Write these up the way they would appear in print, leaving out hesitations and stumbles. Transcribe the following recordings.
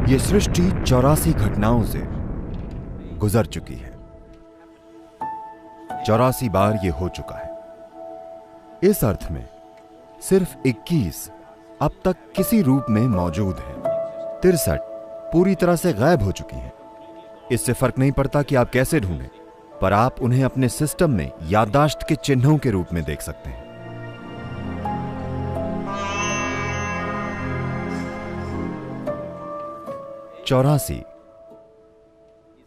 ये सृष्टि 84 घटनाओं से गुजर चुकी है। 84 बार ये हो चुका है। इस अर्थ में सिर्फ 21 अब तक किसी रूप में मौजूद है। 63 पूरी तरह से गायब हो चुकी है। इससे फर्क नहीं पड़ता कि आप कैसे ढूंढें, पर आप उन्हें अपने सिस्टम में याददाश्त के चिन्हों के रूप में देख सकते हैं। चौरासी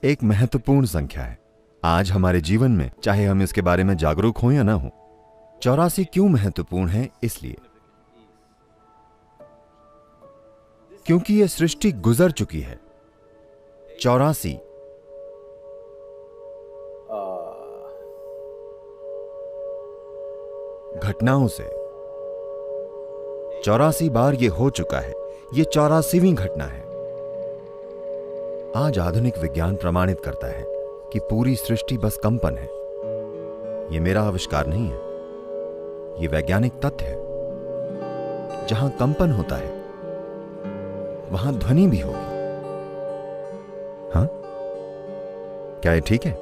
एक महत्वपूर्ण संख्या है आज हमारे जीवन में, चाहे हम इसके बारे में जागरूक हों या ना हो। 84 क्यों महत्वपूर्ण है? इसलिए क्योंकि यह सृष्टि गुजर चुकी है 84 घटनाओं से। 84 बार यह हो चुका है। यह 84वीं घटना है। आज आधुनिक विज्ञान प्रमाणित करता है कि पूरी सृष्टि बस कंपन है। यह मेरा आविष्कार नहीं है, यह वैज्ञानिक तथ्य है। जहां कंपन होता है वहां ध्वनि भी होगी। हाँ, क्या ये ठीक है?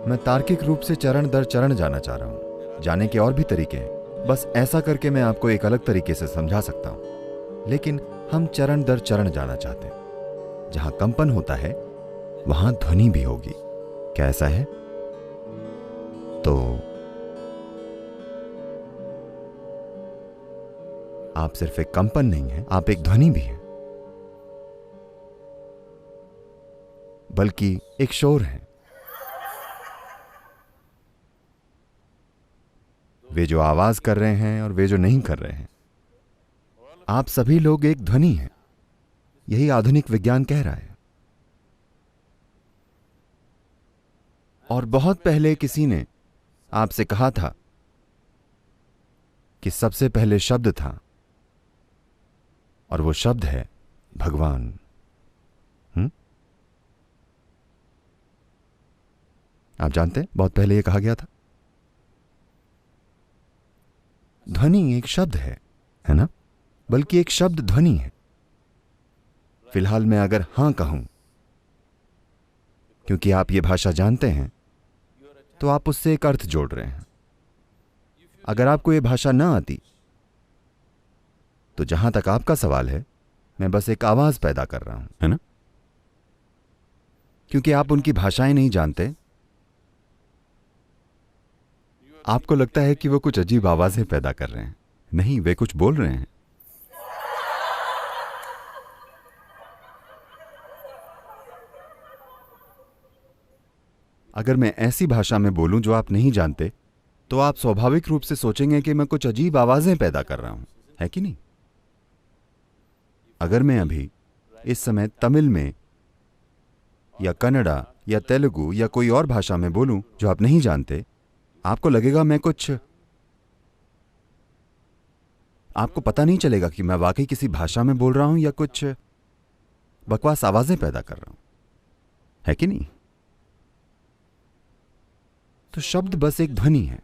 मैं तार्किक रूप से चरण दर चरण जाना चाह रहा हूं। जाने के और भी तरीके हैं, बस ऐसा करके मैं आपको एक अलग तरीके से समझा सकता हूं, लेकिन हम चरण दर चरण जाना चाहते हैं। जहां कंपन होता है वहां ध्वनि भी होगी। क्या ऐसा है? तो आप सिर्फ एक कंपन नहीं हैं, आप एक ध्वनि भी हैं, बल्कि एक शोर है। वे जो आवाज कर रहे हैं और वे जो नहीं कर रहे हैं, आप सभी लोग एक ध्वनि हैं। यही आधुनिक विज्ञान कह रहा है। और बहुत पहले किसी ने आपसे कहा था कि सबसे पहले शब्द था, और वो शब्द है भगवान। आप जानते हैं बहुत पहले ये कहा गया था। ध्वनि एक शब्द है ना? बल्कि एक शब्द ध्वनि है। फिलहाल मैं अगर हां कहूं, क्योंकि आप ये भाषा जानते हैं, तो आप उससे एक अर्थ जोड़ रहे हैं। अगर आपको ये भाषा ना आती, तो जहां तक आपका सवाल है, मैं बस एक आवाज पैदा कर रहा हूं, है ना? क्योंकि आप उनकी भाषाएं नहीं जानते, आपको लगता है कि वो कुछ अजीब आवाजें पैदा कर रहे हैं। नहीं, वे कुछ बोल रहे हैं। अगर मैं ऐसी भाषा में बोलूं जो आप नहीं जानते, तो आप स्वाभाविक रूप से सोचेंगे कि मैं कुछ अजीब आवाजें पैदा कर रहा हूं, है कि नहीं? अगर मैं अभी इस समय तमिल में या कन्नड़ा या तेलुगु या कोई और भाषा में बोलूं जो आप नहीं जानते, आपको लगेगा मैं कुछ, आपको पता नहीं चलेगा कि मैं वाकई किसी भाषा में बोल रहा हूं या कुछ बकवास आवाजें पैदा कर रहा हूं, है कि नहीं? तो शब्द बस एक ध्वनि है।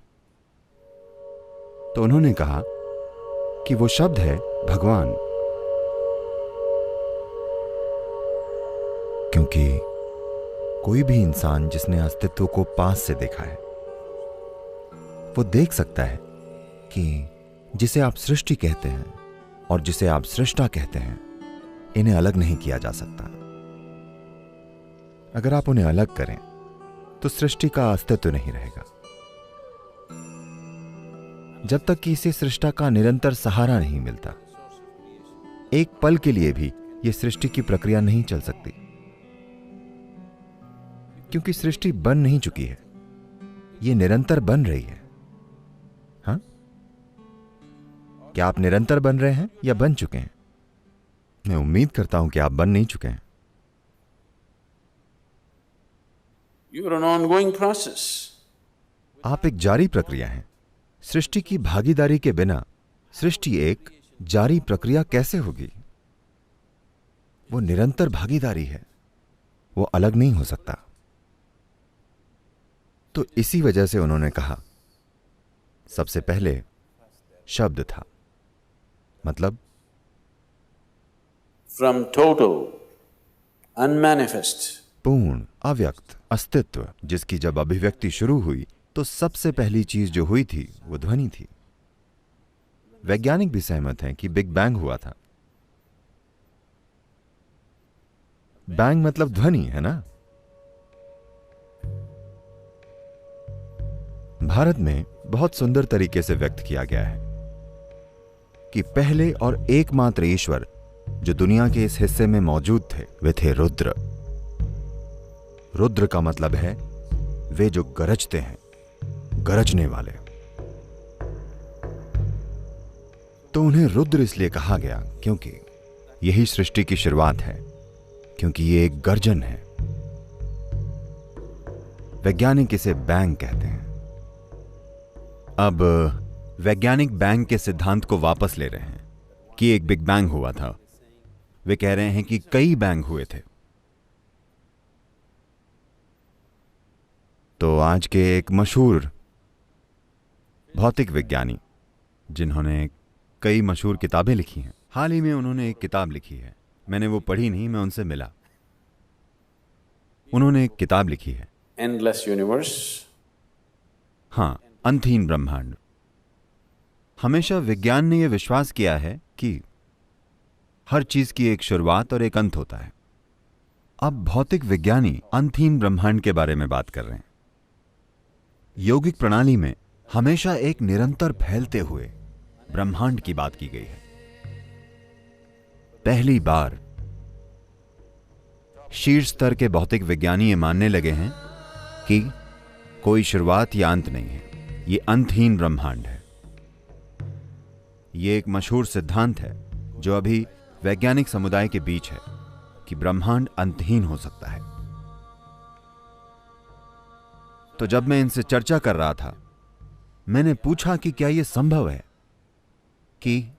तो उन्होंने कहा कि वो शब्द है भगवान, क्योंकि कोई भी इंसान जिसने अस्तित्व को पास से देखा है, वो देख सकता है कि जिसे आप सृष्टि कहते हैं और जिसे आप सृष्टा कहते हैं, इन्हें अलग नहीं किया जा सकता। अगर आप उन्हें अलग करें तो सृष्टि का अस्तित्व नहीं रहेगा। जब तक कि इसे सृष्टा का निरंतर सहारा नहीं मिलता, एक पल के लिए भी यह सृष्टि की प्रक्रिया नहीं चल सकती, क्योंकि सृष्टि बन नहीं चुकी है, यह निरंतर बन रही है। हाँ, क्या आप निरंतर बन रहे हैं या बन चुके हैं? मैं उम्मीद करता हूं कि आप बन नहीं चुके हैं। You are an ongoing process. आप एक जारी प्रक्रिया हैं। सृष्टि की भागीदारी के बिना सृष्टि एक जारी प्रक्रिया कैसे होगी? वो निरंतर भागीदारी है, वो अलग नहीं हो सकता। तो इसी वजह से उन्होंने कहा सबसे पहले शब्द था, मतलब from total, unmanifest, पूर्ण अव्यक्त अस्तित्व, जिसकी जब अभिव्यक्ति शुरू हुई तो सबसे पहली चीज जो हुई थी वो ध्वनि थी। वैज्ञानिक भी सहमत हैं कि बिग बैंग हुआ था। बैंग मतलब ध्वनि है ना। भारत में बहुत सुंदर तरीके से व्यक्त किया गया है कि पहले और एकमात्र ईश्वर जो दुनिया के इस हिस्से में मौजूद थे वे थे रुद्र। रुद्र का मतलब है वे जो गरजते हैं, गरजने वाले। तो उन्हें रुद्र इसलिए कहा गया क्योंकि यही सृष्टि की शुरुआत है, क्योंकि ये एक गर्जन है। वैज्ञानिक इसे बैंग कहते हैं। अब वैज्ञानिक बैंग के सिद्धांत को वापस ले रहे हैं कि एक बिग बैंग हुआ था। वे कह रहे हैं कि कई बैंग हुए थे। तो आज के एक मशहूर भौतिक विज्ञानी जिन्होंने कई मशहूर किताबें लिखी हैं, हाल ही में उन्होंने एक किताब लिखी है। मैंने वो पढ़ी नहीं, मैं उनसे मिला। उन्होंने एक किताब लिखी है, Endless Universe. हां, अंतहीन ब्रह्मांड। हमेशा विज्ञान ने यह विश्वास किया है कि हर चीज की एक शुरुआत और एक अंत होता है। अब भौतिक विज्ञानी अंतहीन ब्रह्मांड के बारे में बात कर रहे हैं। यौगिक प्रणाली में हमेशा एक निरंतर फैलते हुए ब्रह्मांड की बात की गई है। पहली बार शीर्ष स्तर के भौतिक विज्ञानी ये मानने लगे हैं कि कोई शुरुआत या अंत नहीं है, ये अंतहीन ब्रह्मांड है। ये एक मशहूर सिद्धांत है जो अभी वैज्ञानिक समुदाय के बीच है कि ब्रह्मांड अंतहीन हो सकता है। तो जब मैं इनसे चर्चा कर रहा था, मैंने पूछा कि क्या यह संभव है कि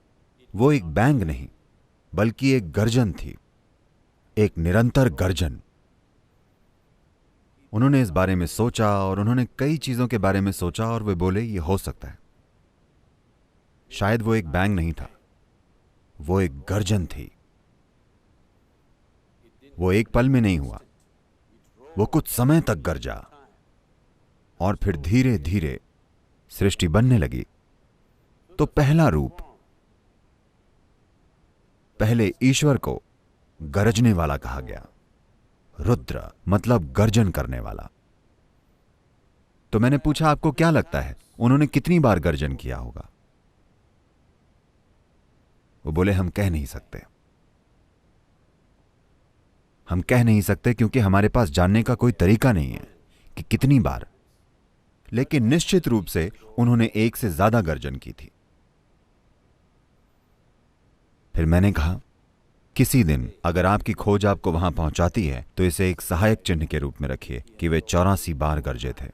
वो एक बैंग नहीं बल्कि एक गर्जन थी, एक निरंतर गर्जन। उन्होंने इस बारे में सोचा और उन्होंने कई चीजों के बारे में सोचा और वे बोले यह हो सकता है। शायद वो एक बैंग नहीं था, वो एक गर्जन थी। वो एक पल में नहीं हुआ, वो कुछ समय तक गरजा और फिर धीरे धीरे सृष्टि बनने लगी। तो पहला रूप, पहले ईश्वर को गरजने वाला कहा गया। रुद्र मतलब गर्जन करने वाला। तो मैंने पूछा आपको क्या लगता है उन्होंने कितनी बार गर्जन किया होगा? वो बोले हम कह नहीं सकते। हम कह नहीं सकते क्योंकि हमारे पास जानने का कोई तरीका नहीं है कि कितनी बार, लेकिन निश्चित रूप से उन्होंने एक से ज्यादा गर्जन की थी। फिर मैंने कहा किसी दिन अगर आपकी खोज आपको वहां पहुंचाती है तो इसे एक सहायक चिन्ह के रूप में रखिए कि वे 84 बार गरजे थे।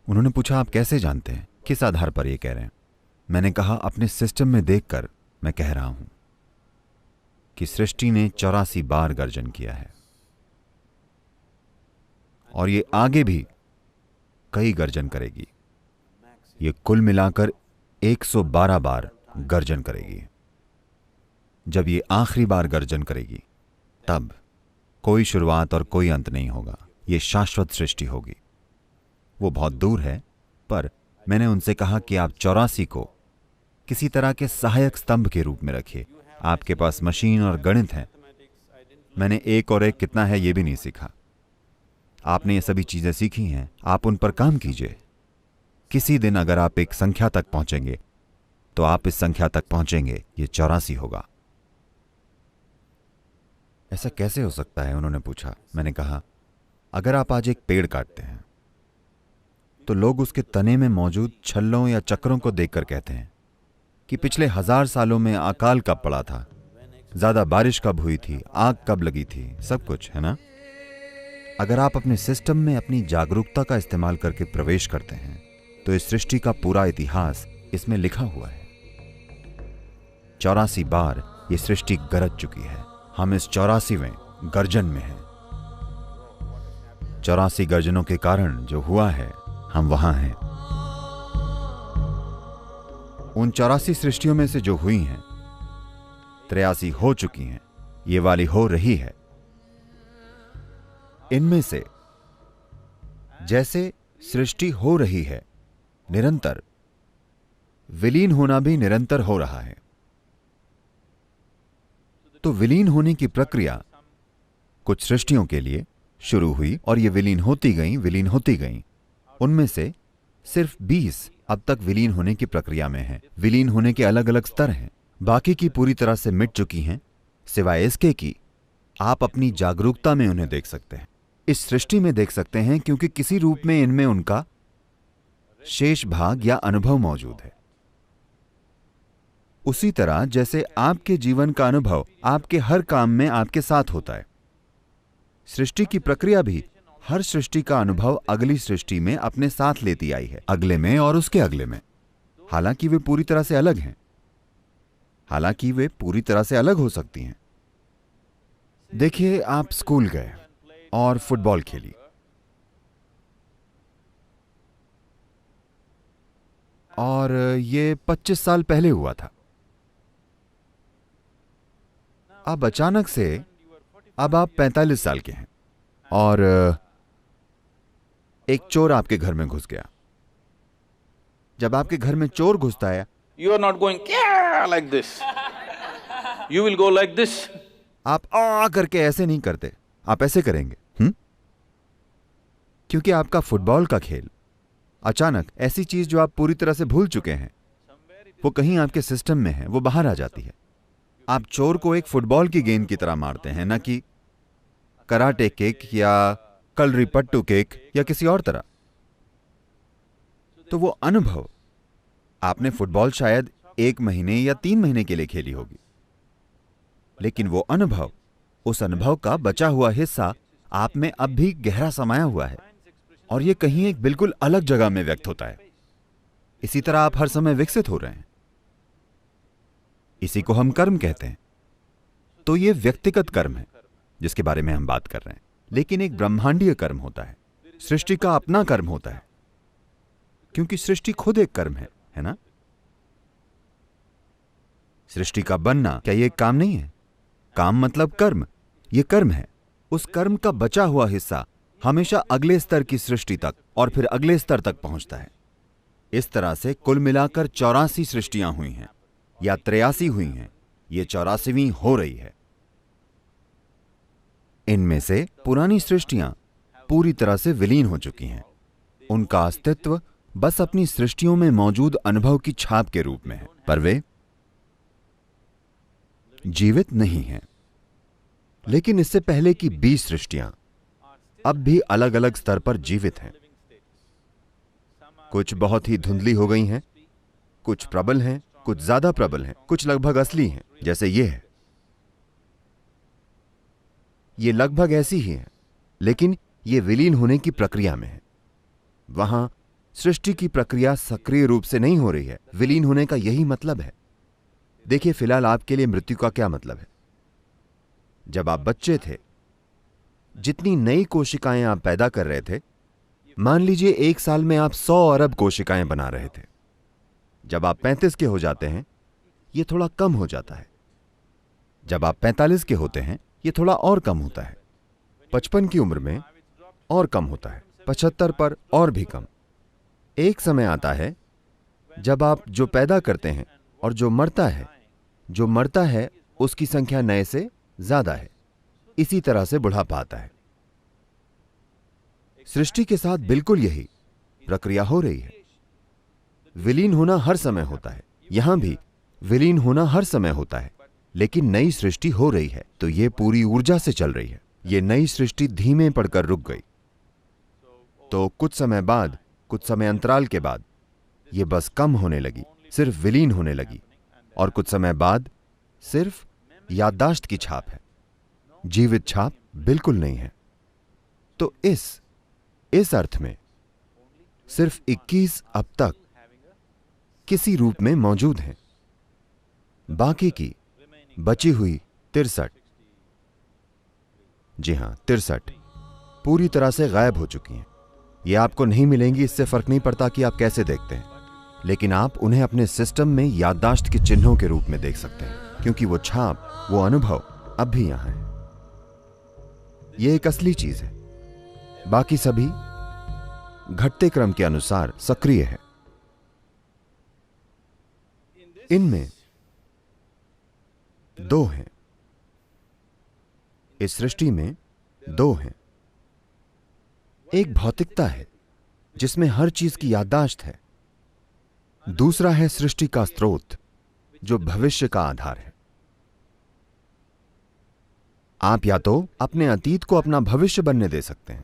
उन्होंने पूछा आप कैसे जानते हैं, किस आधार पर यह कह रहे हैं? मैंने कहा अपने सिस्टम में देखकर मैं कह रहा हूं कि सृष्टि ने 84 बार गर्जन किया है और ये आगे भी कई गर्जन करेगी। ये कुल मिलाकर 112 बार गर्जन करेगी। जब ये आखिरी बार गर्जन करेगी तब कोई शुरुआत और कोई अंत नहीं होगा, ये शाश्वत सृष्टि होगी। वो बहुत दूर है, पर मैंने उनसे कहा कि आप 84 को किसी तरह के सहायक स्तंभ के रूप में रखिए। आपके पास मशीन और गणित है, मैंने एक और एक कितना है ये भी नहीं सीखा। आपने ये सभी चीजें सीखी हैं, आप उन पर काम कीजिए। किसी दिन अगर आप एक संख्या तक पहुंचेंगे तो आप इस संख्या तक पहुंचेंगे, ये 84 होगा। ऐसा कैसे हो सकता है, उन्होंने पूछा। मैंने कहा अगर आप आज एक पेड़ काटते हैं तो लोग उसके तने में मौजूद छल्लों या चक्रों को देखकर कहते हैं कि पिछले 1000 सालों में अकाल कब पड़ा था, ज्यादा बारिश कब हुई थी, आग कब लगी थी, सब कुछ है ना। अगर आप अपने सिस्टम में अपनी जागरूकता का इस्तेमाल करके प्रवेश करते हैं तो इस सृष्टि का पूरा इतिहास इसमें लिखा हुआ है। 84 बार ये सृष्टि गरज चुकी है। हम इस 84वें गर्जन में हैं। 84 गर्जनों के कारण जो हुआ है, हम वहां हैं। उन 84 सृष्टियों में से जो हुई हैं, 83 हो चुकी हैं, ये वाली हो रही है। इनमें से जैसे सृष्टि हो रही है निरंतर, विलीन होना भी निरंतर हो रहा है। तो विलीन होने की प्रक्रिया कुछ सृष्टियों के लिए शुरू हुई और ये विलीन होती गईं। उनमें से सिर्फ 20 अब तक विलीन होने की प्रक्रिया में हैं। विलीन होने के अलग अलग स्तर हैं। बाकी की पूरी तरह से मिट चुकी हैं, सिवाय इसके कि आप अपनी जागरूकता में उन्हें देख सकते हैं, इस सृष्टि में देख सकते हैं, क्योंकि किसी रूप में इनमें उनका शेष भाग या अनुभव मौजूद है। उसी तरह जैसे आपके जीवन का अनुभव आपके हर काम में आपके साथ होता है, सृष्टि की प्रक्रिया भी हर सृष्टि का अनुभव अगली सृष्टि में अपने साथ लेती आई है, अगले में और उसके अगले में। हालांकि वे पूरी तरह से अलग हैं, हालांकि वे पूरी तरह से अलग हो सकती हैं। देखिए, आप स्कूल गए और फुटबॉल खेली, और ये 25 साल पहले हुआ था। अब अचानक से अब आप 45 साल के हैं और एक चोर आपके घर में घुस गया। जब आपके घर में चोर घुसता है, You are not going yeah like this. You will go like this. आप आ करके ऐसे नहीं करते, आप ऐसे करेंगे। क्योंकि आपका फुटबॉल का खेल अचानक ऐसी चीज जो आप पूरी तरह से भूल चुके हैं, वो कहीं आपके सिस्टम में है, वो बाहर आ जाती है। आप चोर को एक फुटबॉल की गेंद की तरह मारते हैं, न कि कराटे किक या कलरीपट्टू किक या किसी और तरह। तो वो अनुभव आपने फुटबॉल शायद 1 महीने या 3 महीने के लिए खेली होगी, लेकिन वो अनुभव, उस अनुभव का बचा हुआ हिस्सा आप में अब भी गहरा समाया हुआ है और ये कहीं एक बिल्कुल अलग जगह में व्यक्त होता है। इसी तरह आप हर समय विकसित हो रहे हैं। इसी को हम कर्म कहते हैं। तो ये व्यक्तिगत कर्म है जिसके बारे में हम बात कर रहे हैं, लेकिन एक ब्रह्मांडीय कर्म होता है। सृष्टि का अपना कर्म होता है, क्योंकि सृष्टि खुद एक कर्म है ना? सृष्टि का बनना क्या ये एक काम नहीं है? काम मतलब कर्म, ये कर्म है। उस कर्म का बचा हुआ हिस्सा हमेशा अगले स्तर की सृष्टि तक और फिर अगले स्तर तक पहुंचता है। इस तरह से कुल मिलाकर 84 सृष्टियां हुई हैं या 83 हुई हैं। ये 84वीं हो रही है। इनमें से पुरानी सृष्टियां पूरी तरह से विलीन हो चुकी हैं। उनका अस्तित्व बस अपनी सृष्टियों में मौजूद अनुभव की छाप के रूप में है, पर वे जीवित नहीं हैं। लेकिन इससे पहले की 20 सृष्टियां अब भी अलग अलग स्तर पर जीवित हैं। कुछ बहुत ही धुंधली हो गई हैं, कुछ प्रबल हैं, कुछ ज्यादा प्रबल हैं, कुछ लगभग असली हैं, जैसे ये है। ये लगभग ऐसी ही है, लेकिन ये विलीन होने की प्रक्रिया में है। वहां सृष्टि की प्रक्रिया सक्रिय रूप से नहीं हो रही है। विलीन होने का यही मतलब है। देखिए, फिलहाल आपके लिए मृत्यु का क्या मतलब है? जब आप बच्चे थे, जितनी नई कोशिकाएं आप पैदा कर रहे थे, मान लीजिए 1 साल में आप 100 अरब कोशिकाएं बना रहे थे। जब आप 35 के हो जाते हैं, यह थोड़ा कम हो जाता है। जब आप 45 के होते हैं, यह थोड़ा और कम होता है। 55 की उम्र में और कम होता है, 75 पर और भी कम। एक समय आता है जब आप जो पैदा करते हैं और जो मरता है उसकी संख्या नए से ज्यादा है। इसी तरह से बुढ़ापा आता है। सृष्टि के साथ बिल्कुल यही प्रक्रिया हो रही है। विलीन होना हर समय होता है, यहां भी विलीन होना हर समय होता है, लेकिन नई सृष्टि हो रही है तो यह पूरी ऊर्जा से चल रही है। यह नई सृष्टि धीमे पड़कर रुक गई, तो कुछ समय बाद, कुछ समय अंतराल के बाद यह बस कम होने लगी, सिर्फ विलीन होने लगी, और कुछ समय बाद सिर्फ याददाश्त की छाप है, जीवित छाप बिल्कुल नहीं है। तो इस अर्थ में सिर्फ 21 अब तक किसी रूप में मौजूद हैं। बाकी की बची हुई 63, जी हां 63 पूरी तरह से गायब हो चुकी हैं। ये आपको नहीं मिलेंगी, इससे फर्क नहीं पड़ता कि आप कैसे देखते हैं। लेकिन आप उन्हें अपने सिस्टम में याददाश्त के चिन्हों के रूप में देख सकते हैं, क्योंकि वो छाप, वो अनुभव अब भी यहां है। ये एक असली चीज है। बाकी सभी घटते क्रम के अनुसार सक्रिय है। इनमें दो हैं, इस सृष्टि में दो हैं। एक भौतिकता है जिसमें हर चीज की याददाश्त है, दूसरा है सृष्टि का स्रोत जो भविष्य का आधार है। आप या तो अपने अतीत को अपना भविष्य बनने दे सकते हैं।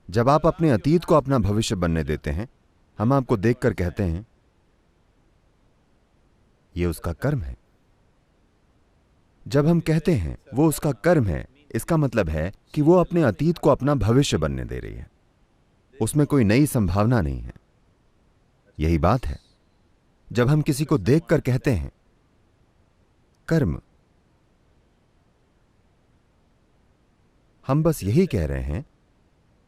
जब आप अपने अतीत को अपना भविष्य बनने देते हैं, हम आपको देखकर कहते हैं यह उसका कर्म है। जब हम कहते हैं वो उसका कर्म है, इसका मतलब है कि वो अपने अतीत को अपना भविष्य बनने दे रही है। उसमें कोई नई संभावना नहीं है। यही बात है जब हम किसी को देखकर कहते हैं कर्म। हम बस यही कह रहे हैं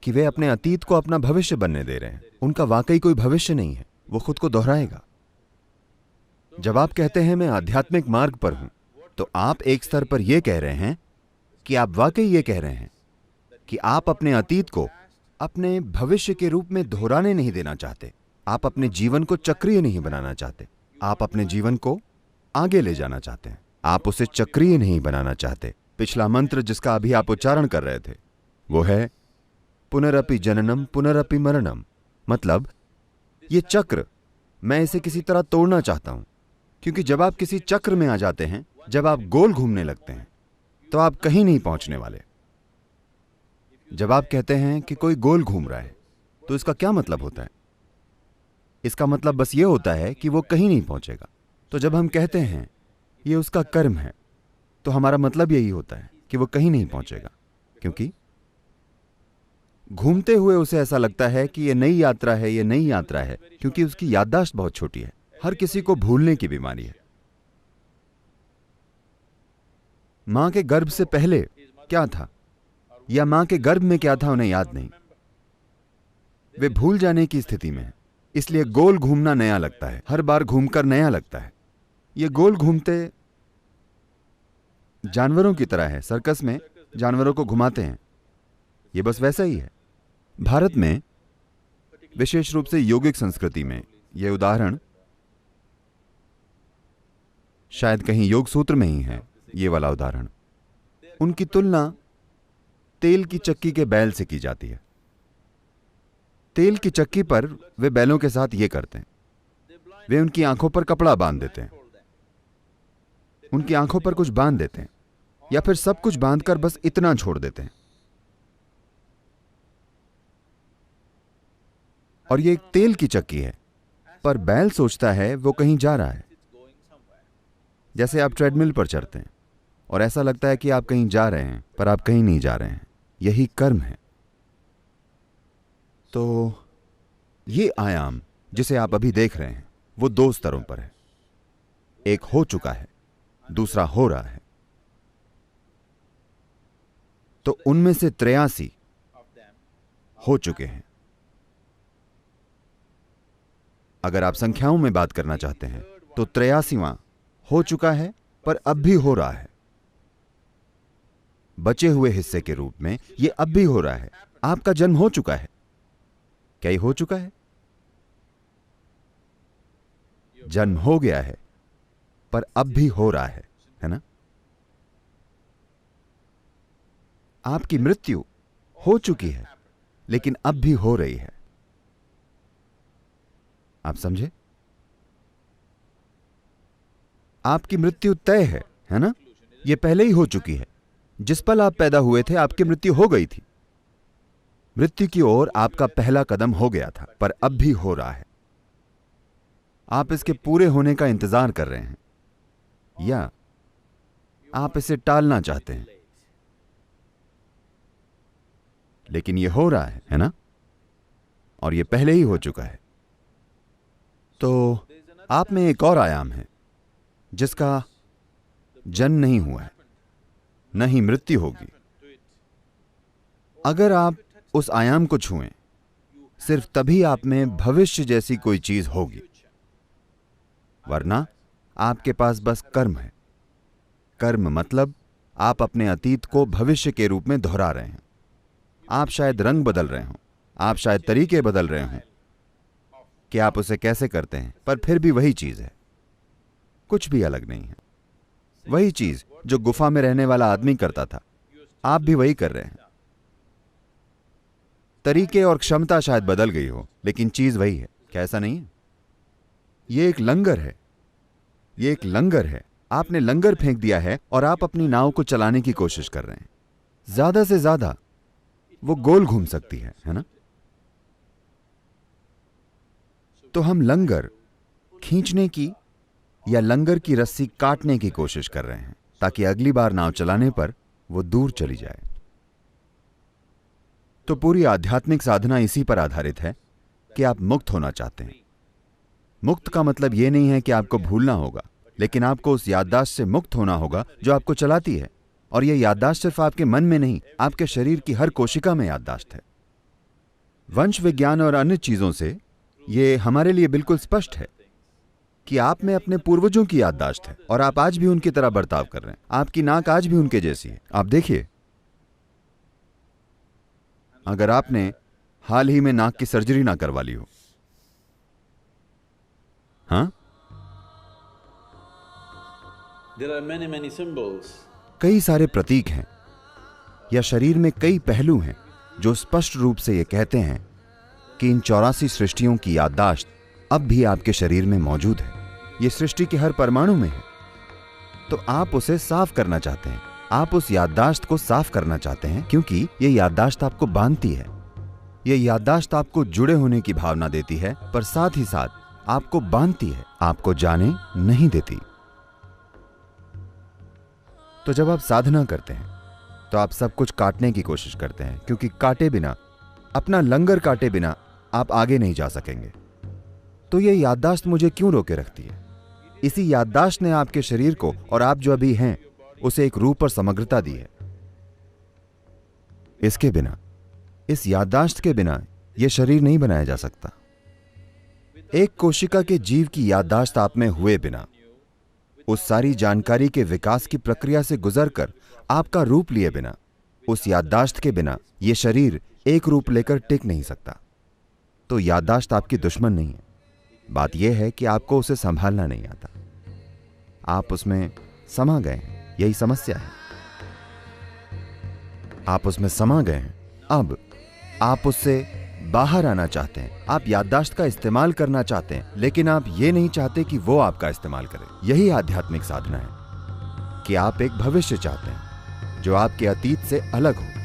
कि वे अपने अतीत को अपना भविष्य बनने दे रहे हैं। उनका वाकई कोई भविष्य नहीं है, वो खुद को दोहराएगा। जब आप कहते हैं मैं आध्यात्मिक मार्ग पर हूं, तो आप एक स्तर पर यह कह रहे हैं कि आप वाकई यह कह रहे हैं कि आप अपने अतीत को अपने भविष्य के रूप में दोहराने नहीं देना चाहते। आप अपने जीवन को चक्रीय नहीं बनाना चाहते। आप अपने जीवन को आगे ले जाना चाहते हैं। आप उसे चक्रीय नहीं बनाना चाहते। पिछला मंत्र जिसका अभी आप उच्चारण कर रहे थे वो है पुनरपि जननम पुनरपि मरणम। मतलब ये चक्र, मैं इसे किसी तरह तोड़ना चाहता हूं, क्योंकि जब आप किसी चक्र में आ जाते हैं, जब आप गोल घूमने लगते हैं, तो आप कहीं नहीं पहुंचने वाले। जब आप कहते हैं कि कोई गोल घूम रहा है, तो इसका क्या मतलब होता है? इसका मतलब बस ये होता है कि वो कहीं नहीं पहुंचेगा। तो जब हम कहते हैं ये उसका कर्म है, तो हमारा मतलब यही होता है कि वो कहीं नहीं पहुंचेगा, क्योंकि घूमते हुए उसे ऐसा लगता है कि ये नई यात्रा है, ये नई यात्रा है, क्योंकि उसकी याददाश्त बहुत छोटी है। हर किसी को भूलने की बीमारी है। मां के गर्भ से पहले क्या था या मां के गर्भ में क्या था उन्हें याद नहीं। वे भूल जाने की स्थिति में है। इसलिए गोल घूमना नया लगता है, हर बार घूमकर नया लगता है। ये गोल घूमते जानवरों की तरह है। सर्कस में जानवरों को घुमाते हैं, ये बस वैसा ही है। भारत में विशेष रूप से योगिक संस्कृति में यह उदाहरण शायद कहीं योग सूत्र में ही है। ये वाला उदाहरण, उनकी तुलना तेल की चक्की के बैल से की जाती है। तेल की चक्की पर वे बैलों के साथ ये करते हैं, वे उनकी आंखों पर कपड़ा बांध देते हैं, उनकी आंखों पर कुछ बांध देते हैं, या फिर सब कुछ बांधकर बस इतना छोड़ देते हैं। और ये एक तेल की चक्की है, पर बैल सोचता है वो कहीं जा रहा है। जैसे आप ट्रेडमिल पर चढ़ते हैं और ऐसा लगता है कि आप कहीं जा रहे हैं, पर आप कहीं नहीं जा रहे हैं। यही कर्म है। तो ये आयाम जिसे आप अभी देख रहे हैं वो दो स्तरों पर है। एक हो चुका है, दूसरा हो रहा है। तो उनमें से 83 हो चुके हैं। अगर आप संख्याओं में बात करना चाहते हैं तो 83वां हो चुका है, पर अब भी हो रहा है। बचे हुए हिस्से के रूप में यह अब भी हो रहा है। आपका जन्म हो चुका है। क्या ये हो चुका है? जन्म हो गया है, पर अब भी हो रहा है ना? आपकी मृत्यु हो चुकी है, लेकिन अब भी हो रही है। आप समझे? आपकी मृत्यु तय है ना? यह पहले ही हो चुकी है। जिस पल आप पैदा हुए थे आपकी मृत्यु हो गई थी। मृत्यु की ओर आपका पहला कदम हो गया था, पर अब भी हो रहा है। आप इसके पूरे होने का इंतजार कर रहे हैं, या आप इसे टालना चाहते हैं, लेकिन यह हो रहा है ना? और यह पहले ही हो चुका है। तो आप में एक और आयाम है जिसका जन्म नहीं हुआ है, न ही मृत्यु होगी। अगर आप उस आयाम को छुएं, सिर्फ तभी आप में भविष्य जैसी कोई चीज होगी। वरना आपके पास बस कर्म है। कर्म मतलब आप अपने अतीत को भविष्य के रूप में दोहरा रहे हैं। आप शायद रंग बदल रहे हों, आप शायद तरीके बदल रहे हों कि आप उसे कैसे करते हैं, पर फिर भी वही चीज है, कुछ भी अलग नहीं है। वही चीज जो गुफा में रहने वाला आदमी करता था, आप भी वही कर रहे हैं। तरीके और क्षमता शायद बदल गई हो, लेकिन चीज वही है। क्या ऐसा नहीं है? ये एक लंगर है, ये एक लंगर है। आपने लंगर फेंक दिया है और आप अपनी नाव को चलाने की कोशिश कर रहे हैं। ज्यादा से ज्यादा वो गोल घूम सकती है ना? तो हम लंगर खींचने की या लंगर की रस्सी काटने की कोशिश कर रहे हैं ताकि अगली बार नाव चलाने पर वो दूर चली जाए। तो पूरी आध्यात्मिक साधना इसी पर आधारित है कि आप मुक्त होना चाहते हैं। मुक्त का मतलब यह नहीं है कि आपको भूलना होगा, लेकिन आपको उस याददाश्त से मुक्त होना होगा जो आपको चलाती है। और यह याददाश्त सिर्फ आपके मन में नहीं, आपके शरीर की हर कोशिका में याददाश्त है। वंश विज्ञान और अन्य चीजों से यह हमारे लिए बिल्कुल स्पष्ट है कि आप में अपने पूर्वजों की याददाश्त है और आप आज भी उनकी तरह बर्ताव कर रहे हैं। आपकी नाक आज भी उनके जैसी है। आप देखिए, अगर आपने हाल ही में नाक की सर्जरी ना करवा ली हो, हाँ, There are many symbols. कई सारे प्रतीक हैं या शरीर में कई पहलू हैं जो स्पष्ट रूप से ये कहते हैं कि इन 84 सृष्टियों की याददाश्त अब भी आपके शरीर में मौजूद है। ये सृष्टि के हर परमाणु में है। तो आप उसे साफ करना चाहते हैं, आप उस याददाश्त को साफ करना चाहते हैं, क्योंकि ये याददाश्त आपको बांधती है। ये याददाश्त आपको जुड़े होने की भावना देती है, पर साथ ही साथ आपको बांधती है, आपको जाने नहीं देती। तो जब आप साधना करते हैं तो आप सब कुछ काटने की कोशिश करते हैं, क्योंकि काटे बिना, अपना लंगर काटे बिना आप आगे नहीं जा सकेंगे। तो ये याददाश्त मुझे क्यों रोके रखती है? इसी याददाश्त ने आपके शरीर को और आप जो अभी हैं उसे एक रूप और समग्रता दी है। इसके बिना, इस याददाश्त के बिना यह शरीर नहीं बनाया जा सकता। एक कोशिका के जीव की याददाश्त आप में हुए बिना, उस सारी जानकारी के विकास की प्रक्रिया से गुजरकर आपका रूप लिए बिना, उस याददाश्त के बिना यह शरीर एक रूप लेकर टिक नहीं सकता। तो याददाश्त आपकी दुश्मन नहीं है। बात यह है कि आपको उसे संभालना नहीं आता। आप उसमें समा गए हैं, यही समस्या है। आप उसमें समा गए हैं, अब आप उससे बाहर आना चाहते हैं। आप याददाश्त का इस्तेमाल करना चाहते हैं, लेकिन आप ये नहीं चाहते कि वो आपका इस्तेमाल करे। यही आध्यात्मिक साधना है कि आप एक भविष्य चाहते हैं जो आपके अतीत से अलग हो।